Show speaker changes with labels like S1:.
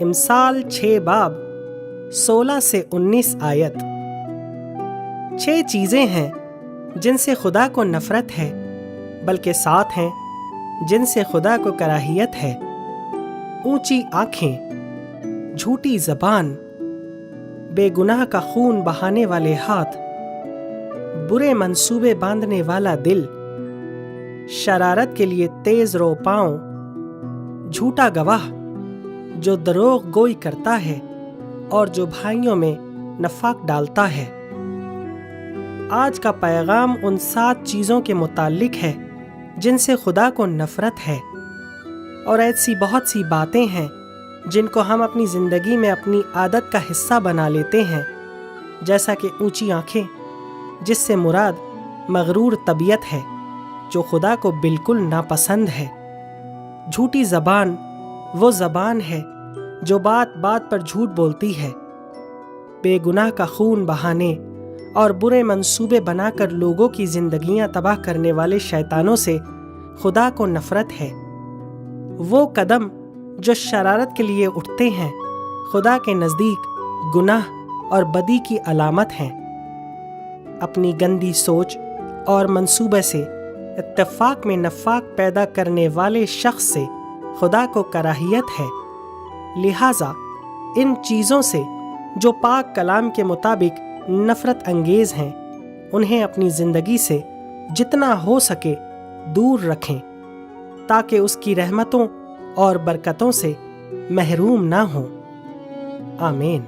S1: امثال 6 باب 16 سے 19 آیت۔ 6 چیزیں ہیں جن سے خدا کو نفرت ہے، بلکہ 7 ہیں جن سے خدا کو کراہیت ہے: اونچی آنکھیں، جھوٹی زبان، بے گناہ کا خون بہانے والے ہاتھ، برے منصوبے باندھنے والا دل، شرارت کے لیے تیز رو پاؤں، جھوٹا گواہ جو دروغ گوئی کرتا ہے اور جو بھائیوں میں نفاق ڈالتا ہے۔ آج کا پیغام ان 7 چیزوں کے متعلق ہے جن سے خدا کو نفرت ہے، اور ایسی بہت سی باتیں ہیں جن کو ہم اپنی زندگی میں اپنی عادت کا حصہ بنا لیتے ہیں، جیسا کہ اونچی آنکھیں، جس سے مراد مغرور طبیعت ہے جو خدا کو بالکل ناپسند ہے۔ جھوٹی زبان وہ زبان ہے جو بات بات پر جھوٹ بولتی ہے۔ بے گناہ کا خون بہانے اور برے منصوبے بنا کر لوگوں کی زندگیاں تباہ کرنے والے شیطانوں سے خدا کو نفرت ہے۔ وہ قدم جو شرارت کے لیے اٹھتے ہیں خدا کے نزدیک گناہ اور بدی کی علامت ہیں۔ اپنی گندی سوچ اور منصوبے سے اتفاق میں نفاق پیدا کرنے والے شخص سے خدا کو کراہیت ہے۔ لہٰذا ان چیزوں سے جو پاک کلام کے مطابق نفرت انگیز ہیں، انہیں اپنی زندگی سے جتنا ہو سکے دور رکھیں، تاکہ اس کی رحمتوں اور برکتوں سے محروم نہ ہوں۔ آمین۔